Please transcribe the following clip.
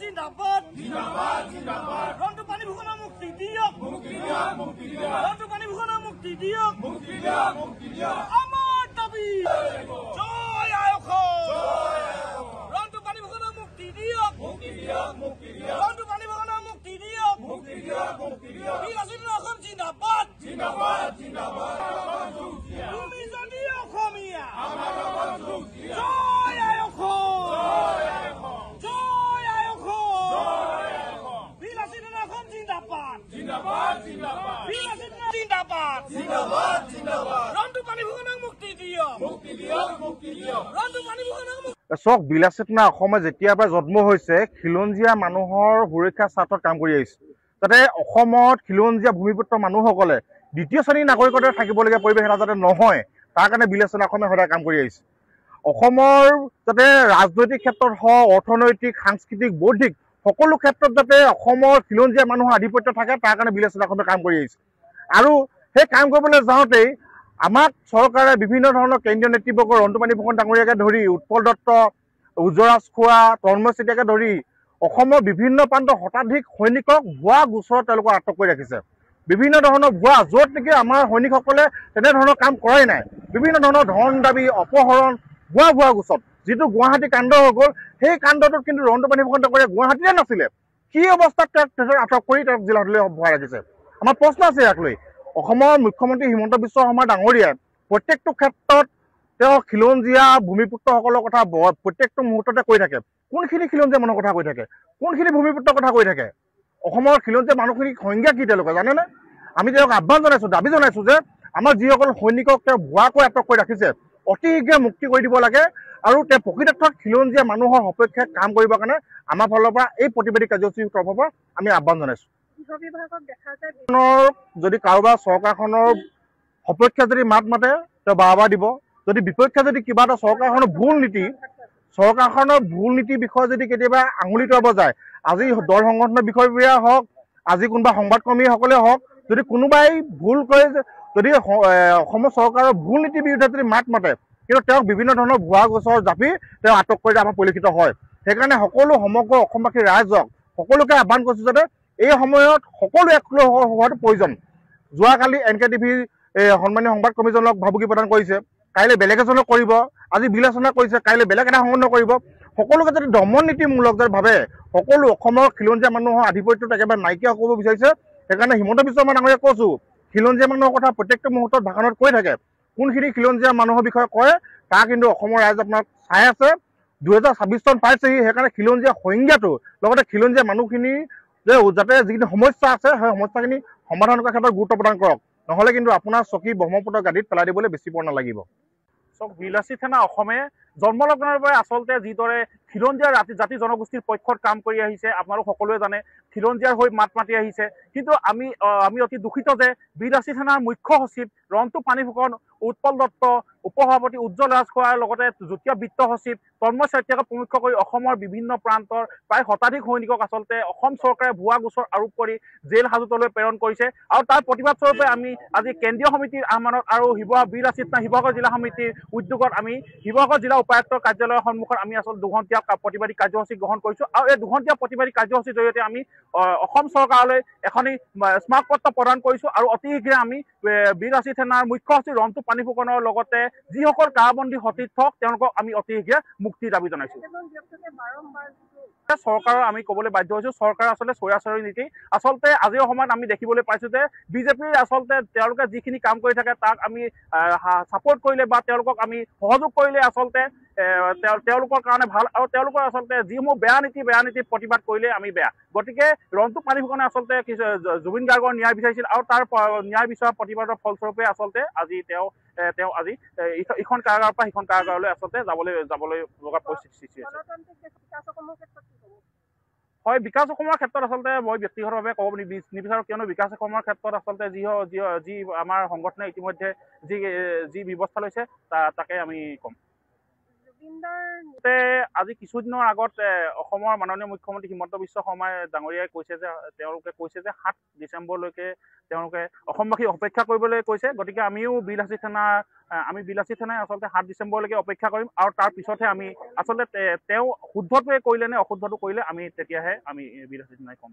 জিন্দাবাদ জিন্দাবাদ জিন্দাবাদ ৰন্টু পানি ভূষণৰ মুক্তি দিয়ক মুক্তি দিয়ক মুক্তি দিয়ক ৰন্টু পানি ভূষণৰ মুক্তি দিয়ক মুক্তি দিয়ক মুক্তি দিয়ক আমাৰ দাবী জয় আয়ুষ ৰন্টু পানি ভূষণৰ মুক্তি দিয়ক মুক্তি দিয়ক মুক্তি দিয়ক ৰন্টু পানি ভূষণৰ মুক্তি দিয়ক মুক্তি দিয়ক মুক্তি দিয়ক বিৰাচিত অসম জিন্দাবাদ জিন্দাবাদ জিন্দাবাদ তুমি যদি অসমীয়া আমাৰ লগত জয় আয়ুষ জিন্দাবাদ জিন্দাবাদ জিন্দাবাদ জিন্দাবাদ জিন্দাবাদ রন্টু পানি ভূষণক মুক্তি দিয়ক মুক্তি দিয়ক মুক্তি দিয়ক রন্টু পানি ভূষণক চক বিলাসিতা অসমে যেতিয়াৰ পৰা জন্ম হৈছে খিলঞ্জীয়া মানুহৰ সুৰক্ষা স্বাৰ্থত কাম কৰি আহিছে যাতে অসমত খিলঞ্জীয়া ভূমিপুত্ৰ মানুহসকলে দ্বিতীয় শ্ৰেণীৰ নাগৰিকতে থাকিবলগীয়া পৰিৱেশ এটা যাতে নহয় তাৰ কাৰণে বিলাসিতা অসমে সদায় কাম কৰি আহিছে অসমৰ যাতে ৰাজনৈতিক ক্ষেত্ৰত হওক অৰ্থনৈতিক সাংস্কৃতিক বৌদ্ধিক সকলো ক্ষেত্ৰত যাতে অসমৰ খিলঞ্জীয়া মানুহৰ আধিপত্য থাকে তাৰ কাৰণে বিলাসিতা অসমে কাম কৰি আহিছে আৰু সেই কাম কৰিবলৈ যাওঁতেই আমাক চৰকাৰে বিভিন্ন ধৰণৰ কেন্দ্ৰীয় নেতৃবৰ্গ ৰন্টু পানি ফুকন ডাঙৰীয়াকে ধৰি উৎপল দত্ত উজ্জৰাজ খোৱা তন্ময় চেতিয়াকে ধৰি অসমৰ বিভিন্ন প্ৰান্তৰ শতাধিক সৈনিকক ভুৱা গোচৰত তেওঁলোকক আটক কৰি ৰাখিছে বিভিন্ন ধৰণৰ ভুৱা য'ত নেকি আমাৰ সৈনিকসকলে তেনেধৰণৰ কাম কৰাই নাই বিভিন্ন ধৰণৰ ধন দাবী অপহৰণ ভুৱা গোচৰত যিটো গুৱাহাটী কাণ্ড হৈ গ'ল সেই কাণ্ডটোত কিন্তু ৰন্টু পানি ফুকন ডাঙৰীয়া গুৱাহাটীতে নাছিলে কি অৱস্থাত তেওঁক আটক কৰি তেওঁক জিলালৈ ভৰাই ৰাখিছে আমাৰ প্ৰশ্ন আছে ইয়াক লৈ অসমৰ মুখ্যমন্ত্ৰী হিমন্ত বিশ্ব শৰ্মা ডাঙৰীয়াই প্ৰত্যেকটো ক্ষেত্ৰত তেওঁ খিলঞ্জীয়া ভূমিপুত্ৰসকলৰ কথা প্ৰত্যেকটো মুহূৰ্ততে কৈ থাকে কোনখিনি খিলঞ্জীয়া মানুহৰ কথা কৈ থাকে কোনখিনি ভূমিপুত্ৰৰ কথা কৈ থাকে অসমৰ খিলঞ্জীয়া মানুহখিনিক সংজ্ঞা কি তেওঁলোকে জানেনে আমি তেওঁক আহ্বান জনাইছোঁ দাবী জনাইছোঁ যে আমাৰ যিসকল সৈনিকক তেওঁ ভুৱাকৈ আটক কৰি ৰাখিছে অতি শীঘ্ৰে মুক্তি কৰি দিব লাগে আৰু তেওঁ প্ৰকৃতাৰ্থত খিলঞ্জীয়া মানুহৰ সপক্ষে কাম কৰিবৰ কাৰণে আমাৰ ফালৰ পৰা এই প্ৰতিবাদী কাৰ্যসূচীৰ তৰফৰ পৰা আমি আহ্বান জনাইছোঁ যদি কাৰোবাৰ চৰকাৰখনৰ সপক্ষে যদি মাত মাতে তেওঁ বাৰবাৰ দিব যদি বিপক্ষে যদি কিবা এটা চৰকাৰখনৰ ভুল নীতিৰ বিষয়ে যদি কেতিয়াবা আঙুলি টুৱাব যায় আজি দল সংগঠনৰ বিষয়ববীয়া হওক আজি কোনোবা সংবাদকৰ্মীসকলে হওক যদি কোনোবাই ভুল কৰে যদি অসমৰ চৰকাৰৰ ভুল নীতিৰ বিৰুদ্ধে যদি মাত মাতে কিন্তু তেওঁক বিভিন্ন ধৰণৰ ভুৱা গোচৰ জাপি তেওঁ আটক কৰি আমাৰ পৰিলক্ষিত হয় সেইকাৰণে সকলো সমগ্ৰ অসমবাসী ৰাইজক সকলোকে আহ্বান কৰিছোঁ যাতে এই সময়ত সকলো একলগ হোৱাটো প্ৰয়োজন যোৱাকালি NKTV সন্মানীয় সংবাদ কৰ্মীজনক ভাবুকি প্ৰদান কৰিছে কাইলৈ বেলেগ এজনক কৰিব আজি বিবেচনা কৰিছে কাইলৈ বেলেগ এটা সংগঠন কৰিব সকলোকে যদি দমন নীতিমূলক যদি ভাবে সকলো অসমৰ খিলঞ্জীয়া মানুহৰ আধিপত্যত একেবাৰে নাইকিয়া কৰিব বিচাৰিছে সেইকাৰণে হিমন্ত বিশ্ব শৰ্মা ডাঙৰীয়াক কৈছোঁ খিলঞ্জীয়া মানুহৰ কথা প্ৰত্যেকটো মুহূৰ্তত ভাষণত কৈ থাকে কোনখিনি খিলঞ্জীয়া মানুহৰ বিষয়ে কয় তাৰ কিন্তু অসমৰ ৰাইজ আপোনাক চাই আছে 2026 চন পাইছেহি সেইকাৰণে খিলঞ্জীয়া সংজ্ঞাটো লগতে খিলঞ্জীয়া মানুহখিনি যাতে যিখিনি সমস্যা আছে সেই সমস্যাখিনি সমাধান কৰাৰ ক্ষেত্ৰত গুৰুত্ব প্ৰদান কৰক নহ'লে কিন্তু আপোনাৰ চকী ব্ৰহ্মপুত্ৰ গাদীত পেলাই দিবলৈ বেছি পৰ নালাগিব চক বিলাসিতা অসমে জন্মলগ্নৰ পৰাই আচলতে যিদৰে খিলঞ্জীয়া জাতি জনগোষ্ঠীৰ পক্ষত কাম কৰি আহিছে আপোনালোক সকলোৱে জানে খিলঞ্জীয়াৰ হৈ মাত মাতি আহিছে কিন্তু আমি অতি দুখিত যে বিলাসী থানাৰ মুখ্য সচিব ৰন্টু পানি ফুকন উৎপল দত্ত উপসভাপতি উজ্জ্বল ৰাজখোৱাৰ লগতে যুটীয়া বিত্ত সচিব তন্ময় চেতিয়াকে প্ৰমুখ্য কৰি অসমৰ বিভিন্ন প্ৰান্তৰ প্ৰায় শতাধিক সৈনিকক আচলতে অসম চৰকাৰে ভুৱা গোচৰ আৰোপ কৰি জেল হাজতলৈ প্ৰেৰণ কৰিছে আৰু তাৰ প্ৰতিবাদ স্বৰূপে আমি আজি কেন্দ্ৰীয় সমিতিৰ আহ্বানত আৰু শিৱসাগৰ জিলা সমিতিৰ উদ্যোগত আমি শিৱসাগৰ জিলা উপায়ুক্তৰ কাৰ্যালয়ৰ সন্মুখত আমি আচলতে দুঘণ্টীয়া প্ৰতিবাদী কাৰ্যসূচী গ্ৰহণ কৰিছোঁ আৰু এই দুঘণ্টীয়া প্ৰতিবাদী কাৰ্যসূচীৰ জৰিয়তে আমি অসম চৰকাৰলৈ এখনি স্মাৰকপত্ৰ প্ৰদান কৰিছোঁ আৰু অতি শীঘ্ৰে আমি বিলাসী থানাৰ মুখ্য সচিব ৰন্টু পানি ফুকনৰ লগতে যিসকল কাৰাবন্দী সতীৰ্থক তেওঁলোকক আমি অতি শীঘ্ৰে মুক্তিৰ দাবী জনাইছোঁ চৰকাৰৰ আমি ক'বলৈ বাধ্য হৈছোঁ চৰকাৰৰ আচলতে চৈৰাচৰি নীতি আচলতে আজিৰ সময়ত আমি দেখিবলৈ পাইছোঁ যে বিজেপিৰ আচলতে তেওঁলোকে যিখিনি কাম কৰি থাকে তাক আমি ছাপোৰ্ট কৰিলে বা তেওঁলোকক আমি সহযোগ কৰিলে আচলতে তেওঁলোকৰ কাৰণে ভাল আৰু তেওঁলোকৰ আচলতে যিসমূহ বেয়া নীতি প্ৰতিবাদ কৰিলে আমি বেয়া গতিকে ৰন্টু পানি ফুকনে আচলতে জুবিন গাৰ্গৰ ন্যায় বিচাৰিছিল আৰু তাৰ ন্যায় বিচৰা প্ৰতিবাদৰ ফলস্বৰূপে আচলতে আজি তেওঁ আজি ইখন কাৰাগাৰৰ পৰা সিখন কাৰাগাৰলৈ আচলতে যাবলৈ লগা পৰিস্থিতি সৃষ্টি হৈছে হয় বিকাশ অসমৰ ক্ষেত্ৰত আচলতে মই ব্যক্তিগতভাৱে ক'ব নিবিচাৰোঁ কিয়নো বিকাশ অসমৰ ক্ষেত্ৰত আচলতে যি আমাৰ সংগঠনে ইতিমধ্যে যি ব্যৱস্থা লৈছে তাকে আমি ক'ম আজি কিছুদিনৰ আগত অসমৰ মাননীয় মুখ্যমন্ত্ৰী হিমন্ত বিশ্ব শৰ্মাই ডাঙৰীয়াই কৈছে যে তেওঁলোকে কৈছে যে 7 ডিচেম্বৰলৈকে তেওঁলোকে অসমবাসী অপেক্ষা কৰিবলৈ কৈছে। গতিকে আমিও বিলাসী থানাই আচলতে 7 ডিচেম্বৰলৈকে অপেক্ষা কৰিম আৰু তাৰ পিছতহে আমি আচলতে তেওঁ শুদ্ধটোৱে কৰিলে নে অশুদ্ধটো কৰিলে আমি তেতিয়াহে আমি বিলাসী থানাই ক'ম।